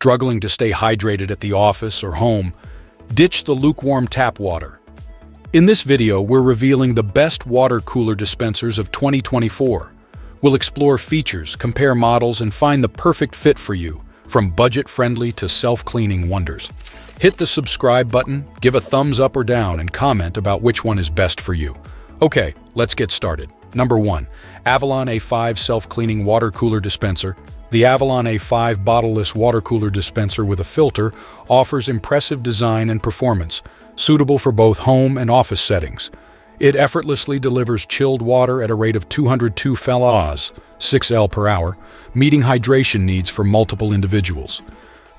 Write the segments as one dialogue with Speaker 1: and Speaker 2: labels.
Speaker 1: Struggling to stay hydrated at the office or home? Ditch the lukewarm tap water. In this video, we're revealing the best water cooler dispensers of 2024. We'll explore features, compare models, and find the perfect fit for you, from budget-friendly to self-cleaning wonders. Hit the subscribe button, give a thumbs up or down, and comment about which one is best for you. Okay, let's get started. Number 1. Avalon A5 Self-Cleaning Water Cooler Dispenser. The Avalon A5 Bottleless Water Cooler Dispenser with a filter offers impressive design and performance, suitable for both home and office settings. It effortlessly delivers chilled water at a rate of 202 FL/Ls, 6L per hour, meeting hydration needs for multiple individuals.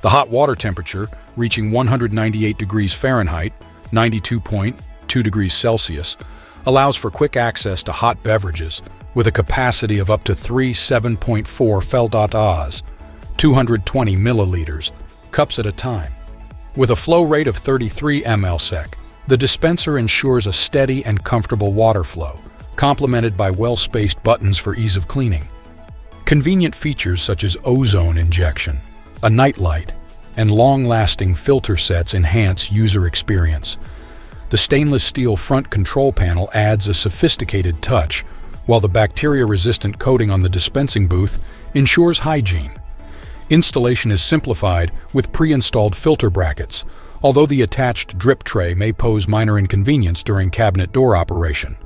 Speaker 1: The hot water temperature, reaching 198 degrees Fahrenheit, 92.2 degrees Celsius, allows for quick access to hot beverages with a capacity of up to 7.4 FL/Ls, 220 milliliters, cups at a time. With a flow rate of 33 ml/sec, the dispenser ensures a steady and comfortable water flow, complemented by well-spaced buttons for ease of cleaning. Convenient features such as ozone injection, a night light, and long-lasting filter sets enhance user experience. The stainless steel front control panel adds a sophisticated touch, while the bacteria-resistant coating on the dispensing booth ensures hygiene. Installation is simplified with pre-installed filter brackets, although the attached drip tray may pose minor inconvenience during cabinet door operation.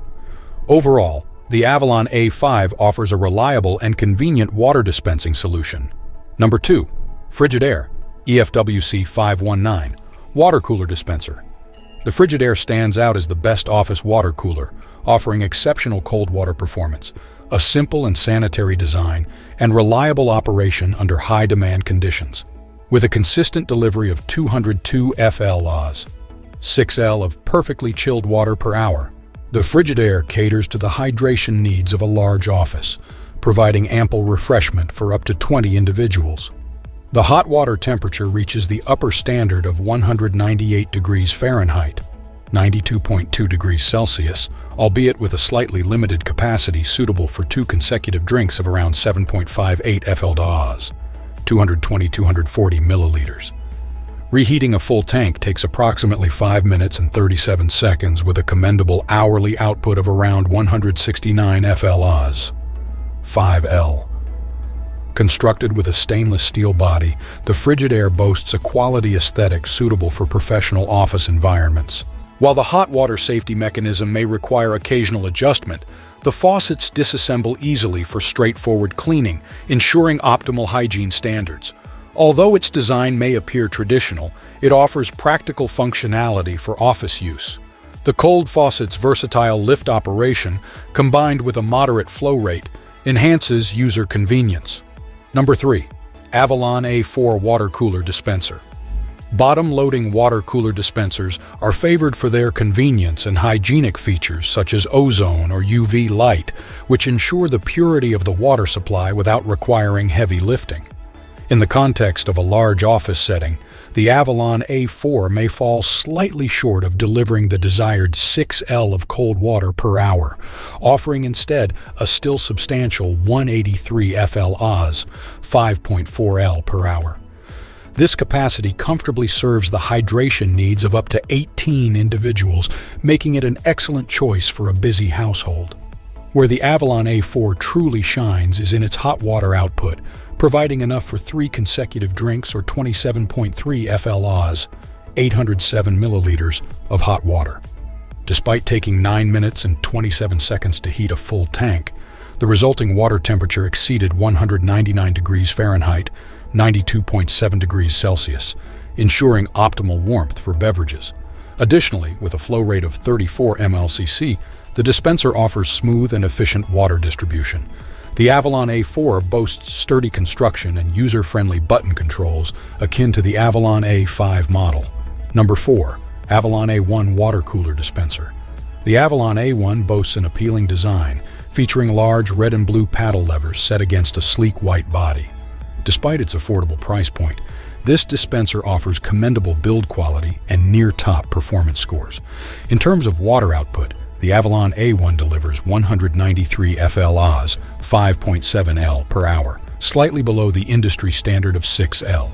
Speaker 1: Overall, the Avalon A5 offers a reliable and convenient water dispensing solution. Number 2. Frigidaire EFWC519 Water Cooler Dispenser. The Frigidaire stands out as the best office water cooler, offering exceptional cold water performance, a simple and sanitary design, and reliable operation under high-demand conditions. With a consistent delivery of 202 FL/Ls, 6L of perfectly chilled water per hour, the Frigidaire caters to the hydration needs of a large office, providing ample refreshment for up to 20 individuals. The hot water temperature reaches the upper standard of 198 degrees Fahrenheit, 92.2 degrees Celsius, albeit with a slightly limited capacity suitable for 2 consecutive drinks of around 7.58 FL/Ls, 220-240 milliliters. Reheating a full tank takes approximately 5 minutes and 37 seconds with a commendable hourly output of around 169 FL/Ls, 5L. Constructed with a stainless steel body, the Frigidaire boasts a quality aesthetic suitable for professional office environments. While the hot water safety mechanism may require occasional adjustment, the faucets disassemble easily for straightforward cleaning, ensuring optimal hygiene standards. Although its design may appear traditional, it offers practical functionality for office use. The cold faucet's versatile lift operation, combined with a moderate flow rate, enhances user convenience. Number 3. Avalon A4 Water Cooler Dispenser. Bottom-loading water cooler dispensers are favored for their convenience and hygienic features such as ozone or UV light, which ensure the purity of the water supply without requiring heavy lifting. In the context of a large office setting, the Avalon A4 may fall slightly short of delivering the desired 6L of cold water per hour, offering instead a still substantial 183 FL/Ls, 5.4L per hour. This capacity comfortably serves the hydration needs of up to 18 individuals, making it an excellent choice for a busy household. Where the Avalon A4 truly shines is in its hot water output, providing enough for 3 consecutive drinks or 27.3 FL/Ls, 807 milliliters of hot water. Despite taking 9 minutes and 27 seconds to heat a full tank, the resulting water temperature exceeded 199 degrees Fahrenheit, 92.7 degrees Celsius, ensuring optimal warmth for beverages. Additionally, with a flow rate of 34 ml/cc, the dispenser offers smooth and efficient water distribution. The Avalon A4 boasts sturdy construction and user-friendly button controls akin to the Avalon A5 model. Number 4. Avalon A1 Water Cooler Dispenser. The Avalon A1 boasts an appealing design, featuring large red and blue paddle levers set against a sleek white body. Despite its affordable price point, this dispenser offers commendable build quality and near-top performance scores. In terms of water output, the Avalon A1 delivers 193 FL/Ls, 5.7 L per hour, slightly below the industry standard of 6 L.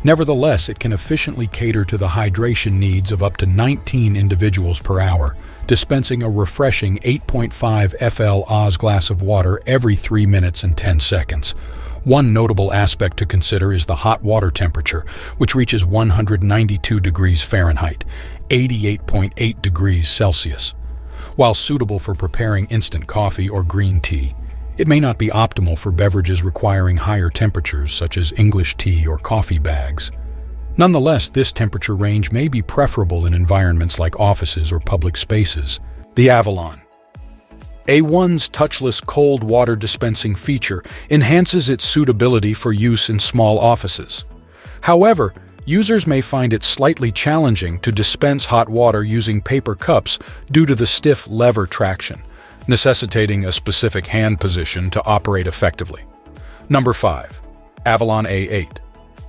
Speaker 1: Nevertheless, it can efficiently cater to the hydration needs of up to 19 individuals per hour, dispensing a refreshing 8.5 FL Oz glass of water every 3 minutes and 10 seconds. One notable aspect to consider is the hot water temperature, which reaches 192 degrees Fahrenheit, 88.8 degrees Celsius. While suitable for preparing instant coffee or green tea, it may not be optimal for beverages requiring higher temperatures such as English tea or coffee bags. Nonetheless, this temperature range may be preferable in environments like offices or public spaces. The Avalon A1's touchless cold water dispensing feature enhances its suitability for use in small offices. However, users may find it slightly challenging to dispense hot water using paper cups due to the stiff lever traction, necessitating a specific hand position to operate effectively. Number 5. Avalon A8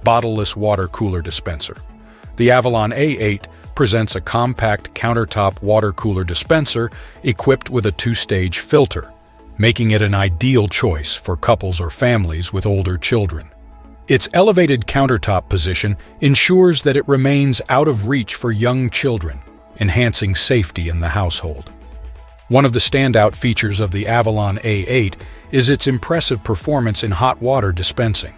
Speaker 1: Bottleless Water Cooler Dispenser. The Avalon A8 presents a compact countertop water cooler dispenser equipped with a 2-stage filter, making it an ideal choice for couples or families with older children. Its elevated countertop position ensures that it remains out of reach for young children, enhancing safety in the household. One of the standout features of the Avalon A8 is its impressive performance in hot water dispensing.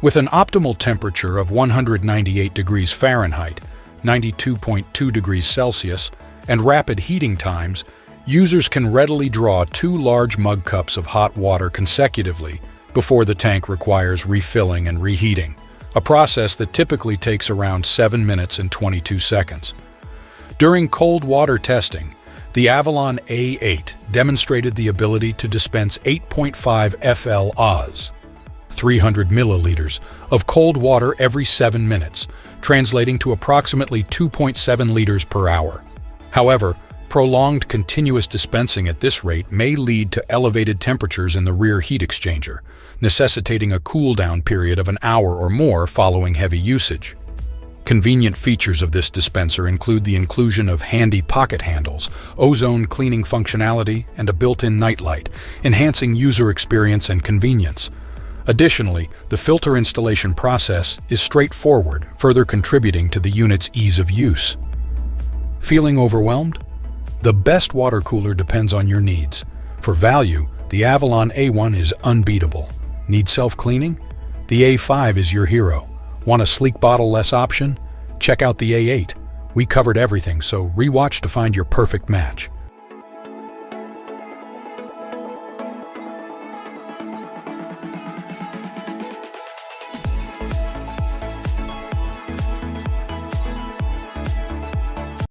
Speaker 1: With an optimal temperature of 198 degrees Fahrenheit, 92.2 degrees Celsius, and rapid heating times, users can readily draw 2 large mug cups of hot water consecutively before the tank requires refilling and reheating, a process that typically takes around 7 minutes and 22 seconds. During cold water testing, the Avalon A8 demonstrated the ability to dispense 8.5 FL Oz, 300 milliliters, of cold water every 7 minutes, translating to approximately 2.7 liters per hour. However, prolonged continuous dispensing at this rate may lead to elevated temperatures in the rear heat exchanger, necessitating a cool-down period of an hour or more following heavy usage. Convenient features of this dispenser include the inclusion of handy pocket handles, ozone cleaning functionality, and a built-in nightlight, enhancing user experience and convenience. Additionally, the filter installation process is straightforward, further contributing to the unit's ease of use. Feeling overwhelmed? The best water cooler depends on your needs. For value, the Avalon A1 is unbeatable. Need self-cleaning? The A5 is your hero. Want a sleek bottle-less option? Check out the A8. We covered everything, so rewatch to find your perfect match.